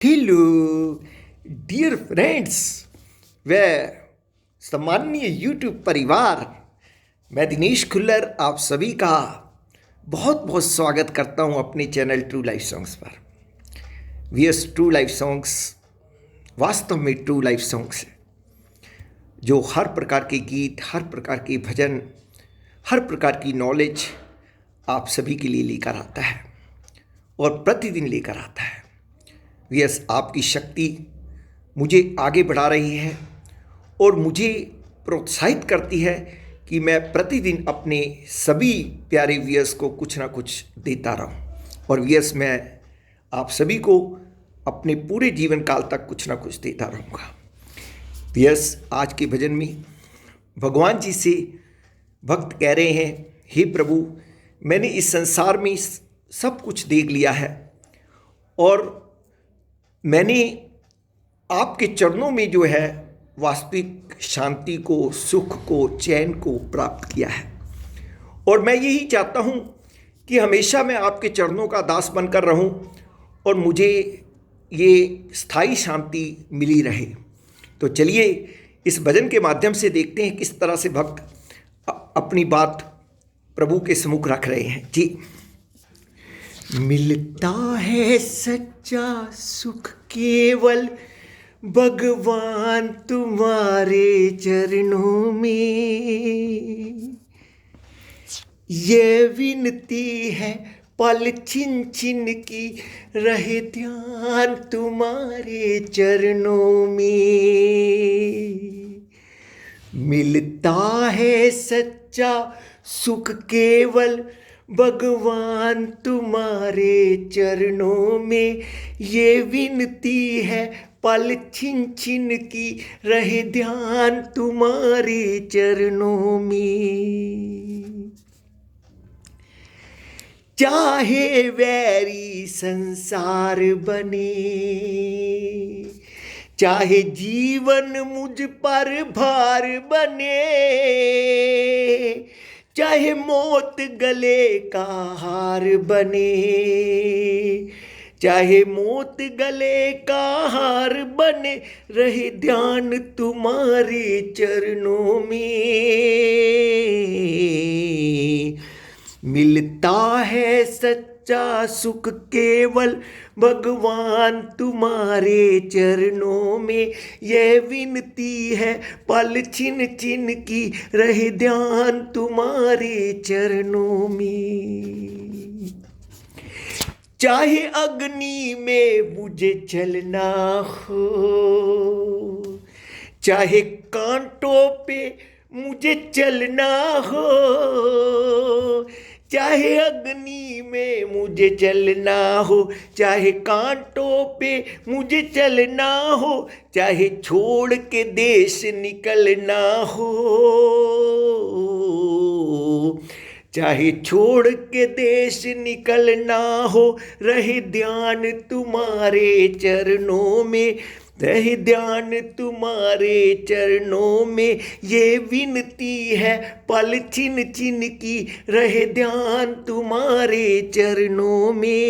Hello dear friends व सम्माननीय YouTube परिवार। मैं दिनेश खुल्लर आप सभी का बहुत बहुत स्वागत करता हूं अपने चैनल ट्रू लाइफ सॉन्ग्स पर। वीएस ट्रू लाइफ सॉन्ग्स वास्तव में ट्रू लाइफ सॉन्ग्स है जो हर प्रकार के गीत, हर प्रकार के भजन, हर प्रकार की नॉलेज आप सभी के लिए लेकर आता है और प्रतिदिन लेकर आता है। यस, आपकी शक्ति मुझे आगे बढ़ा रही है और मुझे प्रोत्साहित करती है कि मैं प्रतिदिन अपने सभी प्यारे व्यूअर्स को कुछ ना कुछ देता रहूं। और व्यूअर्स, मैं आप सभी को अपने पूरे जीवन काल तक कुछ ना कुछ देता रहूँगा। व्यूअर्स, आज के भजन में भगवान जी से भक्त कह रहे हैं, हे प्रभु, मैंने इस संसार में सब कुछ देख लिया है और मैंने आपके चरणों में जो है वास्तविक शांति को, सुख को, चैन को प्राप्त किया है। और मैं यही चाहता हूँ कि हमेशा मैं आपके चरणों का दास बनकर रहूँ और मुझे ये स्थायी शांति मिली रहे। तो चलिए इस भजन के माध्यम से देखते हैं किस तरह से भक्त अपनी बात प्रभु के सम्मुख रख रहे हैं। जी, मिलता है सच्चा सुख केवल भगवान तुम्हारे चरणों में। ये विनती है पल छिन छिन की, रहे ध्यान तुम्हारे चरणों में। मिलता है सच्चा सुख केवल भगवान तुम्हारे चरणों में। ये विनती है पल छिन छिन की, रहे ध्यान तुम्हारे चरणों में। चाहे वैरी संसार बने, चाहे जीवन मुझ पर भार बने, चाहे मौत गले का हार बने, चाहे मौत गले का हार बने, रहे ध्यान तुम्हारे चरणों में। मिलता है सच्चा सुख केवल भगवान तुम्हारे चरणों में। यह विनती है पल छिन छिन की, रहे ध्यान तुम्हारे चरणों में। चाहे अग्नि में मुझे चलना हो, चाहे कांटों पे मुझे चलना हो, चाहे अग्नि में मुझे चलना हो, चाहे कांटों पे मुझे चलना हो, चाहे छोड़ के देश निकलना हो, चाहे छोड़ के देश निकलना हो, रहे ध्यान तुम्हारे चरणों में, रहे ध्यान तुम्हारे चरणों में। ये विनती है पल छिन छिन की, रहे ध्यान तुम्हारे चरणों में।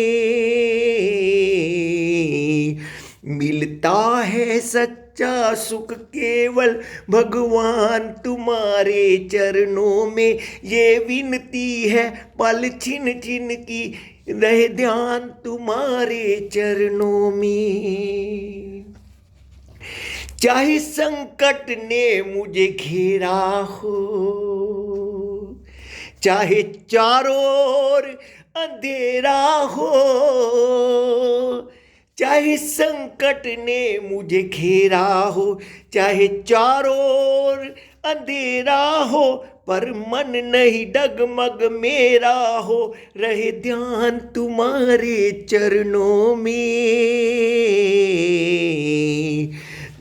मिलता है सच्चा सुख केवल भगवान तुम्हारे चरणों में। ये विनती है पल छिन छिन की, रहे ध्यान तुम्हारे चरणों में। चाहे संकट ने मुझे घेरा हो, चाहे चारों ओर अंधेरा हो, चाहे संकट ने मुझे घेरा हो, चाहे चारों ओर अंधेरा हो, पर मन नहीं डगमग मेरा हो, रहे ध्यान तुम्हारे चरणों में।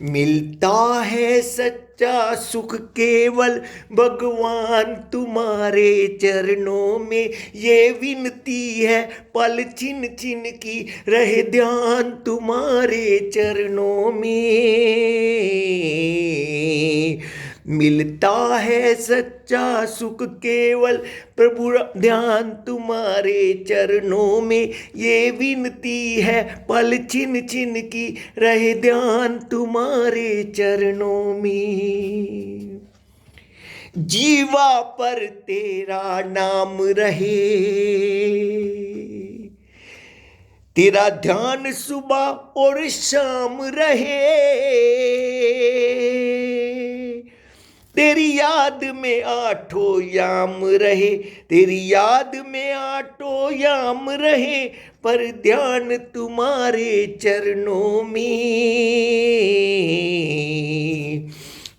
मिलता है सच्चा सुख केवल भगवान तुम्हारे चरणों में। ये विनती है पल छिन छिन की, रहे ध्यान तुम्हारे चरणों में। मिलता है सच्चा सुख केवल प्रभु ध्यान तुम्हारे चरणों में, ये विनती है पल छिन छिन की रहे ध्यान तुम्हारे चरणों में। जीवा पर तेरा नाम रहे, तेरा ध्यान सुबह और शाम रहे, तेरी याद में आठों याम रहे, तेरी याद में आठों याम रहे, पर ध्यान तुम्हारे चरणों में।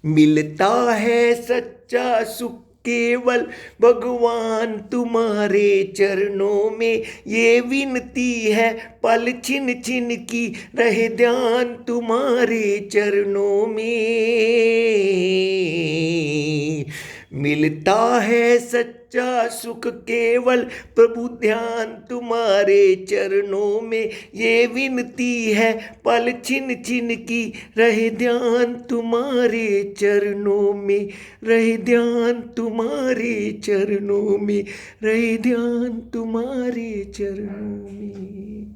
मिलता है सच्चा सुख केवल भगवान तुम्हारे चरणों में, ये विनती है पल छिन छिन की रहे ध्यान तुम्हारे चरणों में। मिलता है सच्चा सुख केवल प्रभु ध्यान तुम्हारे चरणों में, ये विनती है पल छिन छिन की रहे ध्यान तुम्हारे चरणों में, रहे ध्यान तुम्हारे चरणों में, रहे ध्यान तुम्हारे चरणों में।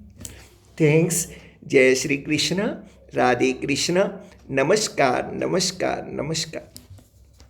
थैंक्स। जय श्री कृष्ण, राधे कृष्ण। नमस्कार नमस्कार नमस्कार।